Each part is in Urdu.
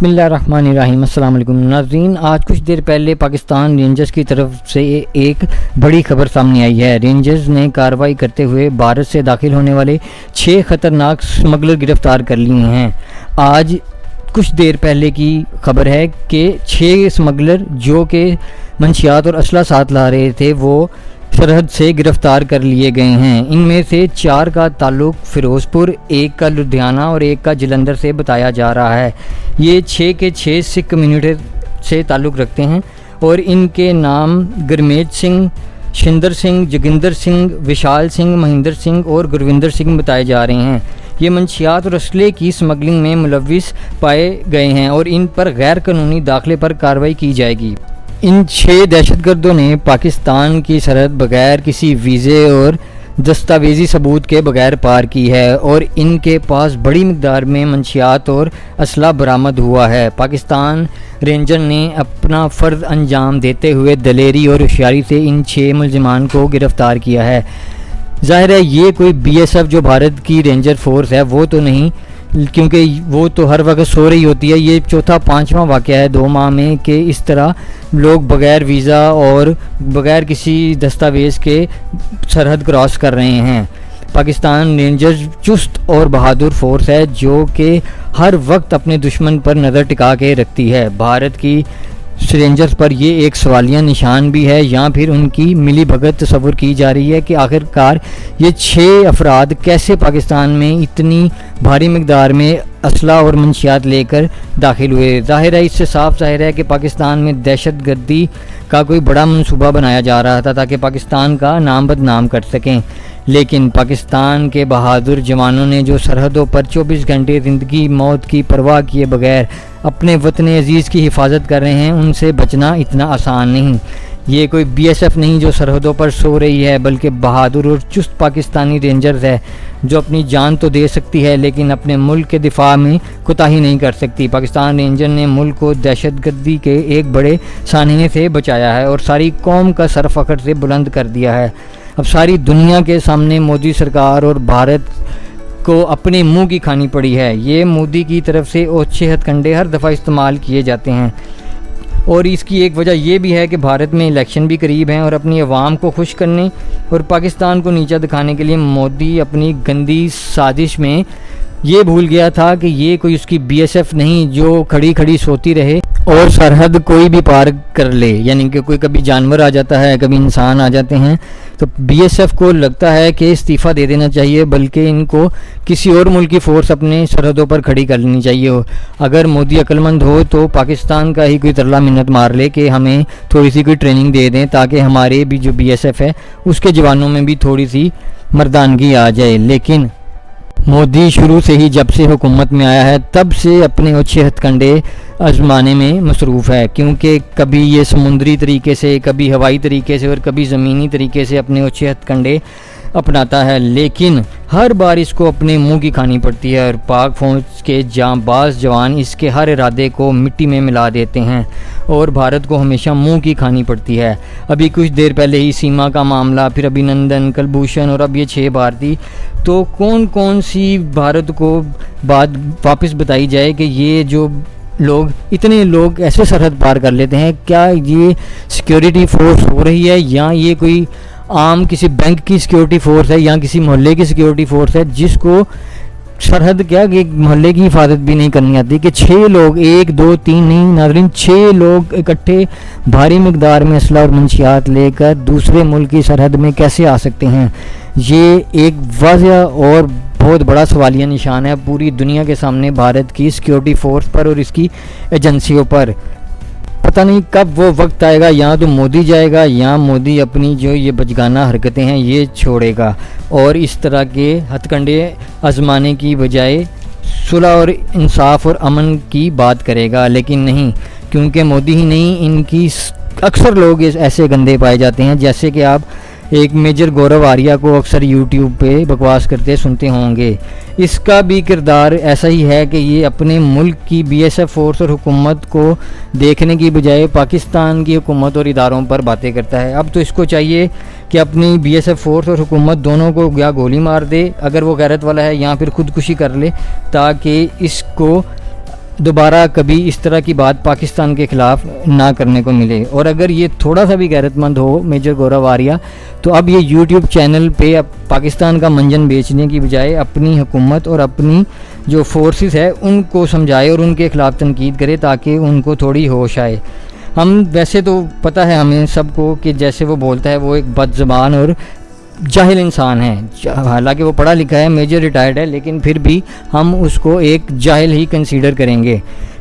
بسم اللہ الرحمن الرحیم۔ السلام علیکم ناظرین، آج کچھ دیر پہلے پاکستان رینجرز کی طرف سے ایک بڑی خبر سامنے آئی ہے۔ رینجرز نے کارروائی کرتے ہوئے بھارت سے داخل ہونے والے 6 خطرناک اسمگلر گرفتار کر لیے ہیں۔ آج کچھ دیر پہلے کی خبر ہے کہ 6 اسمگلر جو کہ منشیات اور اسلحہ ساتھ لا رہے تھے وہ سرحد سے گرفتار کر لیے گئے ہیں۔ ان میں سے 4 کا تعلق فیروز پور، 1 کا لدھیانہ اور 1 کا جلندھر سے بتایا جا رہا ہے۔ یہ 6 کے 6 سکھ کمیونٹی سے تعلق رکھتے ہیں اور ان کے نام گرمیت سنگھ، شندر سنگھ، جگندر سنگھ، وشال سنگھ، مہندر سنگھ اور گروندر سنگھ بتائے جا رہے ہیں۔ یہ منشیات اور اسلحے کی اسمگلنگ میں ملوث پائے گئے ہیں اور ان پر غیر قانونی داخلے پر کارروائی کی جائے گی۔ ان 6 دہشت گردوں نے پاکستان کی سرحد بغیر کسی ویزے اور دستاویزی ثبوت کے بغیر پار کی ہے اور ان کے پاس بڑی مقدار میں منشیات اور اسلحہ برآمد ہوا ہے۔ پاکستان رینجر نے اپنا فرض انجام دیتے ہوئے دلیری اور ہوشیاری سے ان 6 ملزمان کو گرفتار کیا ہے۔ ظاہر ہے یہ کوئی بی ایس ایف جو بھارت کی رینجر فورس ہے وہ تو نہیں، کیونکہ وہ تو ہر وقت سو رہی ہوتی ہے۔ یہ چوتھا 5واں واقعہ ہے 2 ماہ میں کہ اس طرح لوگ بغیر ویزا اور بغیر کسی دستاویز کے سرحد کراس کر رہے ہیں۔ پاکستان رینجرز چست اور بہادر فورس ہے جو کہ ہر وقت اپنے دشمن پر نظر ٹکا کے رکھتی ہے۔ بھارت کی رینجرز پر یہ ایک سوالیہ نشان بھی ہے یا پھر ان کی ملی بھگت تصور کی جا رہی ہے کہ آخر کار یہ 6 افراد کیسے پاکستان میں اتنی بھاری مقدار میں اسلحہ اور منشیات لے کر داخل ہوئے۔ ظاہر ہے اس سے صاف ظاہر ہے کہ پاکستان میں دہشت گردی کا کوئی بڑا منصوبہ بنایا جا رہا تھا تاکہ پاکستان کا نام بدنام کر سکیں، لیکن پاکستان کے بہادر جوانوں نے جو سرحدوں پر 24 گھنٹے زندگی موت کی پرواہ کیے بغیر اپنے وطن عزیز کی حفاظت کر رہے ہیں، ان سے بچنا اتنا آسان نہیں۔ یہ کوئی بی ایس ایف نہیں جو سرحدوں پر سو رہی ہے، بلکہ بہادر اور چست پاکستانی رینجرز ہے جو اپنی جان تو دے سکتی ہے لیکن اپنے ملک کے دفاع میں کوتاہی نہیں کر سکتی۔ پاکستان رینجر نے ملک کو دہشت گردی کے ایک بڑے سانحے سے بچایا ہے اور ساری قوم کا سر فخر سے بلند کر دیا ہے۔ اب ساری دنیا کے سامنے مودی سرکار اور بھارت کو اپنے منہ کی کھانی پڑی ہے۔ یہ مودی کی طرف سے اوچھے ہتھ کنڈے ہر دفعہ استعمال کیے جاتے ہیں اور اس کی ایک وجہ یہ بھی ہے کہ بھارت میں الیکشن بھی قریب ہیں اور اپنی عوام کو خوش کرنے اور پاکستان کو نیچا دکھانے کے لیے مودی اپنی گندی سازش میں یہ بھول گیا تھا کہ یہ کوئی اس کی بی ایس ایف نہیں جو کھڑی کھڑی سوتی رہے اور سرحد کوئی بھی پار کر لے، یعنی کہ کوئی کبھی جانور آ جاتا ہے، کبھی انسان آ جاتے ہیں، تو بی ایس ایف کو لگتا ہے کہ استعفیٰ دے دینا چاہیے، بلکہ ان کو کسی اور ملک کی فورس اپنے سرحدوں پر کھڑی کر لینی چاہیے۔ اگر مودی عقل مند ہو تو پاکستان کا ہی کوئی ترلا منت مار لے کہ ہمیں تھوڑی سی کوئی ٹریننگ دے دیں تاکہ ہمارے بھی جو بی ایس ایف ہے اس کے جوانوں میں بھی تھوڑی سی مردانگی آ جائے۔ لیکن مودی شروع سے ہی جب سے حکومت میں آیا ہے تب سے اپنے اوچھے ہتھ کنڈے آزمانے میں مصروف ہے، کیونکہ کبھی یہ سمندری طریقے سے، کبھی ہوائی طریقے سے اور کبھی زمینی طریقے سے اپنے اوچھے ہتھ کنڈے اپناتا ہے، لیکن ہر بار اس کو اپنے منہ کی کھانی پڑتی ہے اور پاک فوج کے جانباز جوان اس کے ہر ارادے کو مٹی میں ملا دیتے ہیں اور بھارت کو ہمیشہ منہ کی کھانی پڑتی ہے۔ ابھی کچھ دیر پہلے ہی سیما کا معاملہ، پھر ابھی نندن، کلبھوشن اور اب یہ 6 بھارتی، تو کون سی بھارت کو بات واپس بتائی جائے کہ یہ جو اتنے لوگ ایسے سرحد پار کر لیتے ہیں؟ کیا یہ سیکیورٹی فورس ہو رہی ہے یا یہ کوئی عام کسی بینک کی سیکیورٹی فورس ہے یا کسی محلے کی سیکیورٹی فورس ہے جس کو سرحد کیا کہ محلے کی حفاظت بھی نہیں کرنی آتی کہ 6 لوگ 1 2 3 نہیں ناظرین 6 لوگ اکٹھے بھاری مقدار میں اسلحہ اور منشیات لے کر دوسرے ملک کی سرحد میں کیسے آ سکتے ہیں؟ یہ ایک واضح اور بہت بڑا سوالیہ نشان ہے پوری دنیا کے سامنے بھارت کی سیکیورٹی فورس پر اور اس کی ایجنسیوں پر۔ پتہ نہیں کب وہ وقت آئے گا یا تو مودی جائے گا یا مودی اپنی جو یہ بچگانہ حرکتیں ہیں یہ چھوڑے گا اور اس طرح کے ہتھ کنڈے آزمانے کی بجائے صلح اور انصاف اور امن کی بات کرے گا، لیکن نہیں، کیونکہ مودی ہی نہیں ان کی اکثر لوگ ایسے گندے پائے جاتے ہیں، جیسے کہ آپ ایک میجر گورو آریہ کو اکثر یوٹیوب پہ بکواس کرتے سنتے ہوں گے۔ اس کا بھی کردار ایسا ہی ہے کہ یہ اپنے ملک کی بی ایس ایف فورس اور حکومت کو دیکھنے کی بجائے پاکستان کی حکومت اور اداروں پر باتیں کرتا ہے۔ اب تو اس کو چاہیے کہ اپنی بی ایس ایف فورس اور حکومت دونوں کو یا گولی مار دے اگر وہ غیرت والا ہے، یا پھر خودکشی کر لے، تاکہ اس کو دوبارہ کبھی اس طرح کی بات پاکستان کے خلاف نہ کرنے کو ملے. اور اگر یہ تھوڑا سا بھی غیرت مند ہو میجر گورو آریہ تو اب یہ یوٹیوب چینل پہ اب پاکستان کا منجن بیچنے کی بجائے اپنی حکومت اور اپنی جو فورسز ہے ان کو سمجھائے اور ان کے خلاف تنقید کرے تاکہ ان کو تھوڑی ہوش آئے. ہم ویسے تو پتہ ہے ہمیں سب کو کہ جیسے وہ بولتا ہے وہ ایک بد زبان اور جاہل انسان ہے. حالانکہ وہ پڑھا لکھا ہے, میجر ریٹائرڈ ہے, لیکن پھر بھی ہم اس کو ایک جاہل ہی کنسیڈر کریں گے,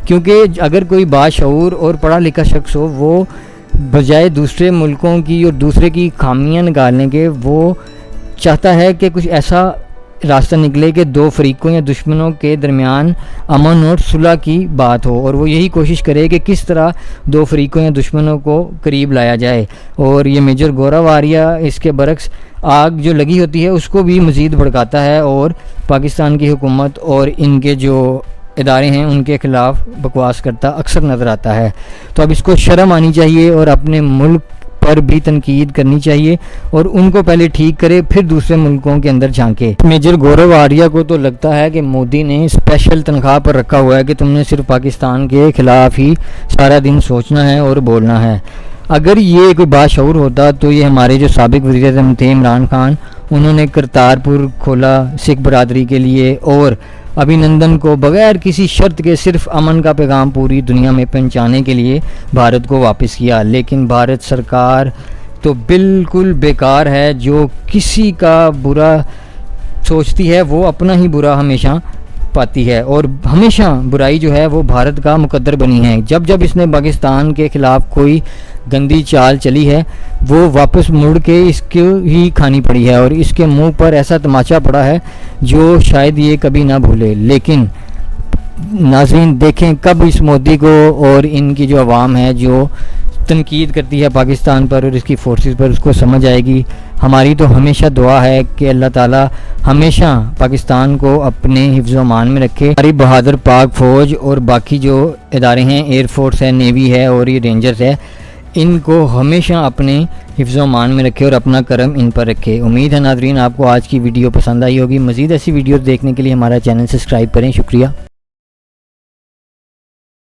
کیونکہ اگر کوئی باشعور اور پڑھا لکھا شخص ہو وہ بجائے دوسرے ملکوں کی اور دوسرے کی خامیاں نکالنے کے وہ چاہتا ہے کہ کچھ ایسا راستہ نکلے کہ دو فریقوں یا دشمنوں کے درمیان امن اور صلح کی بات ہو, اور وہ یہی کوشش کرے کہ کس طرح دو فریقوں یا دشمنوں کو قریب لایا جائے. اور یہ میجر گورو آریہ اس کے برعکس آگ جو لگی ہوتی ہے اس کو بھی مزید بھڑکاتا ہے اور پاکستان کی حکومت اور ان کے جو ادارے ہیں ان کے خلاف بکواس کرتا اکثر نظر آتا ہے. تو اب اس کو شرم آنی چاہیے اور اپنے ملک پر بھی تنقید کرنی چاہیے اور ان کو پہلے ٹھیک کرے پھر دوسرے ملکوں کے اندر جھانکے. میجر گورو آریہ کو تو لگتا ہے کہ مودی نے اسپیشل تنخواہ پر رکھا ہوا ہے کہ تم نے صرف پاکستان کے خلاف ہی سارا دن سوچنا ہے اور بولنا ہے. اگر یہ کوئی باشعور ہوتا تو یہ ہمارے جو سابق وزیر اعظم تھے عمران خان, انہوں نے کرتارپور کھولا سکھ برادری کے لیے اور ابھینندن کو بغیر کسی شرط کے صرف امن کا پیغام پوری دنیا میں پہنچانے کے لیے بھارت کو واپس کیا. لیکن بھارت سرکار تو بالکل بیکار ہے, جو کسی کا برا سوچتی ہے وہ اپنا ہی برا ہمیشہ پاتی ہے اور ہمیشہ برائی جو ہے وہ بھارت کا مقدر بنی ہے. جب جب اس نے پاکستان کے خلاف کوئی گندی چال چلی ہے وہ واپس مڑ کے اس کو ہی کھانی پڑی ہے اور اس کے منہ پر ایسا تماچا پڑا ہے جو شاید یہ کبھی نہ بھولے. لیکن ناظرین دیکھیں کب اس مودی کو اور ان کی جو عوام ہے جو تنقید کرتی ہے پاکستان پر اور اس کی فورسز پر اس کو سمجھ آئے گی. ہماری تو ہمیشہ دعا ہے کہ اللہ تعالی ہمیشہ پاکستان کو اپنے حفظ و امان میں رکھے. ہماری بہادر پاک فوج اور باقی جو ادارے ہیں, ایئر فورس ہے, نیوی ہے اور یہ رینجرز ہے, ان کو ہمیشہ اپنے حفظ و امان میں رکھے اور اپنا کرم ان پر رکھے. امید ہے ناظرین آپ کو آج کی ویڈیو پسند آئی ہوگی. مزید ایسی ویڈیوز دیکھنے کے لیے ہمارا چینل سبسکرائب کریں. شکریہ.